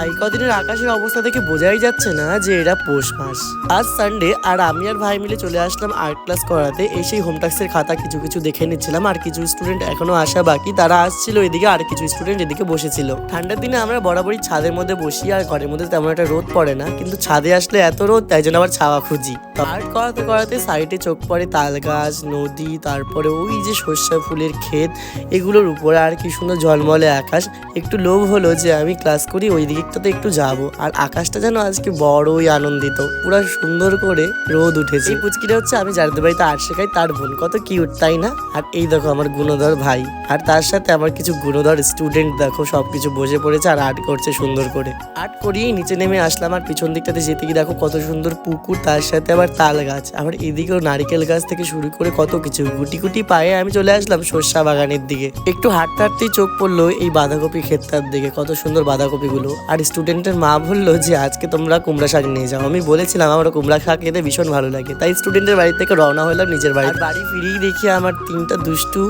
এই কদিনের আকাশের অবস্থা দেখে বোঝাই যাচ্ছে না যে এটা পৌষ মাস। আজ সানডে আর আমি আর ভাই মিলে চলে আসলাম আর্ট ক্লাস করাতে। এসেই হোম টাস্কের খাতা কিছু কিছু দেখে নিচ্ছিলাম, আর কিছু স্টুডেন্ট এখনো আসা বাকি, তারা আসছিল এদিকে, আর কিছু স্টুডেন্ট এদিকে বসেছিল। ঠান্ডার দিনে আমরা বরাবরই ছাদের মধ্যে বসি, আর ঘরের মধ্যে তেমন একটা রোদ পড়ে না, কিন্তু ছাদে আসলে এত রোদ, তাই জন্য আবার ছাওয়া খুঁজি। আর্ট করাতে করাতে সাইডে চোখ পড়ে তাল গাছ, নদী, তারপরে ওই যে সর্ষা ফুলের ক্ষেত, এগুলোর উপরে আর কি সুন্দর ঝলমলে আকাশ। একটু লোভ হলো যে আমি ক্লাস করি ওই দিকটাতে একটু যাব, আর আকাশটা যেন আজকে বড়ই আনন্দিত, পুরো সুন্দর করে রোদ উঠেছে। এই পুচকিটা হচ্ছে আমি যাদের বাড়িতে আর্ট শেখাই তার বোন, কত কিউট তাই না? আর এই দেখো আমার গুণধর ভাই, আর তার সাথে আমার কিছু গুণধর স্টুডেন্ট দেখো সবকিছু বসে পড়েছে আর আর্ট করছে সুন্দর করে। আর্ট করিয়েই নিচে নেমে আসলাম, আর পিছন দিকটাতে যেতে গিয়ে দেখো কত সুন্দর পুকুর, তার সাথে আবার তাল গাছ, আবার এদিকেও নারিকেল গাছ থেকে শুরু করে কত কিছু। গুটি গুটি পায়ে আমি চলে আসলাম সর্ষা বাগানের দিকে। একটু হাঁটতে হাঁটতেই চোখ পড়লো এই বাঁধাকপি ক্ষেতটার দিকে, কত সুন্দর বাঁধাকপিগুলো। আর স্টুডেন্টের মা বললো যে আজকে তোমরা কুমড়া শাক নিয়ে যাও। আমি বলেছিলাম আমার কুমড়া শাক খেতে ভীষণ ভালো লাগে, তাই স্টুডেন্টের বাড়ি থেকে রওনা হলাম নিজের বাড়ি। বাড়ি ফিরেই দেখি আমার তিনটা দুষ্টু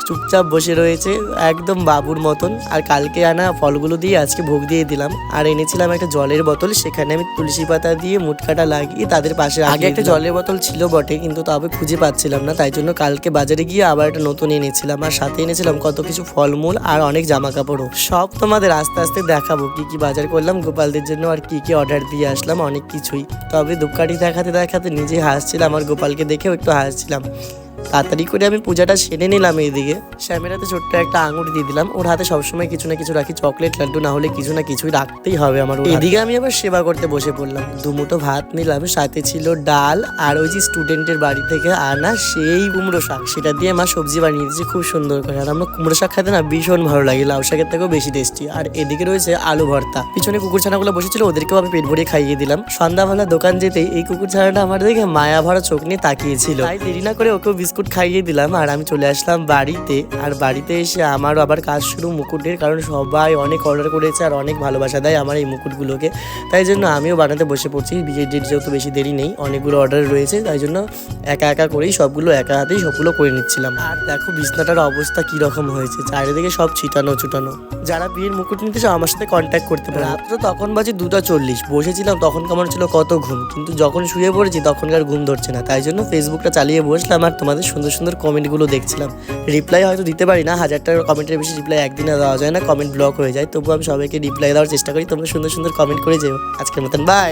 চুপচাপ বসে রয়েছে একদম বাবুর মতন। আর কালকে আনা ফলগুলো দিয়ে আজকে ভোগ দিয়ে দিলাম। আর এনেছিলাম একটা জলের বোতল, সেখানে আমি তুলসী পাতা দিয়ে মুটকাটা লাগিয়ে তাদের পাশে। আগে একটা জলের বোতল ছিল বটে, কিন্তু তবে খুঁজে পাচ্ছিলাম না, তাই জন্য কালকে বাজারে গিয়ে আবার একটা নতুন এনেছিলাম। আর সাথে এনেছিলাম কত কিছু ফলমূল আর অনেক জামা কাপড়ও। সব তোমাদের আস্তে আস্তে দেখাবো কি কি বাজার করলাম গোপালদের জন্য, আর কি কি অর্ডার দিয়ে আসলাম, অনেক কিছুই। তবে ধূপকাঠি দেখাতে দেখাতে নিজে হাসছিলাম, আর গোপালকে দেখেও একটু হাসছিলাম। তাড়াতাড়ি করে আমি পূজাটা সেরে নিলাম। এইদিকে শ্যামের ছোট্ট একটা আঙুর দিয়ে দিলাম, ওর হাতে সবসময় কিছু না কিছু রাখি, চকলেট লাড্ডু না হলে কিছু না কিছুই রাখতেই হবে আমার। এদিকে আমি আবার সেবা করতে বসে পড়লাম, দুমুটো ভাত নিলাম, সাথে ছিল ডাল, আর ওই যে স্টুডেন্টের বাড়ি থেকে আনা সেই কুমড়ো শাক, সেটা দিয়ে মা সবজি বানিয়ে দিয়েছে খুব সুন্দর করে। আর আমরা কুমড়ো শাক খেতে না ভীষণ ভালো লাগে, লাউ শাকের থেকেও বেশি টেস্টি। আর এদিকে রয়েছে আলু ভর্তা। পিছনে কুকুর ছানাগুলো বসেছিল, ওদেরকেও আমি পেট ভরিয়ে খাইয়ে দিলাম। সন্ধ্যাবেলা দোকান যেতেই এই কুকুর ছানাটা আমার দেখে মায়া ভরা চোখ নিয়ে তাকিয়েছিল, তাই দেরি না করে ওকেও বিস্কুট খাইয়ে দিলাম। আর আমি চলে আসলাম বাড়িতে। আর বাড়িতে এসে আমারও আবার কাজ শুরু মুকুটের, কারণ সবাই অনেক অর্ডার করেছে আর অনেক ভালোবাসা দেয় আমার এই মুকুটগুলোকে, তাই জন্য আমিও বানাতে বসে পড়ছি। বিয়ের ডেট যেহেতু বেশি দেরি নেই, অনেকগুলো অর্ডার রয়েছে, তাই জন্য একা একা করেই সবগুলো একা হাতেই সবগুলো করে নিচ্ছিলাম। আর দেখো বিছনাটার অবস্থা কিরকম হয়েছে, চারিদিকে সব ছিটানো ছুটানো। যারা বিয়ের মুকুট নিতে চাও আমার সাথে কন্ট্যাক্ট করতে পারে। রাত্র তখন বাজে 2:40, বসেছিলাম তখন কেমন ছিল কত ঘুম, কিন্তু যখন শুয়ে পড়েছি তখনকার ঘুম ধরছে না, তাই জন্য ফেসবুকটা চালিয়ে বসলাম আর তোমাদের সুন্দর সুন্দর কমেন্টগুলো দেখছিলাম। রিপ্লাই হয়তো দিতে পারি না, 1000টা কমেন্টের বেশি রিপ্লাই একদিনে দেওয়া যায় না, কমেন্ট ব্লক হয়ে যায়, তবুও আমি সবাইকে রিপ্লাই দেওয়ার চেষ্টা করি। তোমরা সুন্দর সুন্দর কমেন্ট করে যেও। আজকের মতন বাই।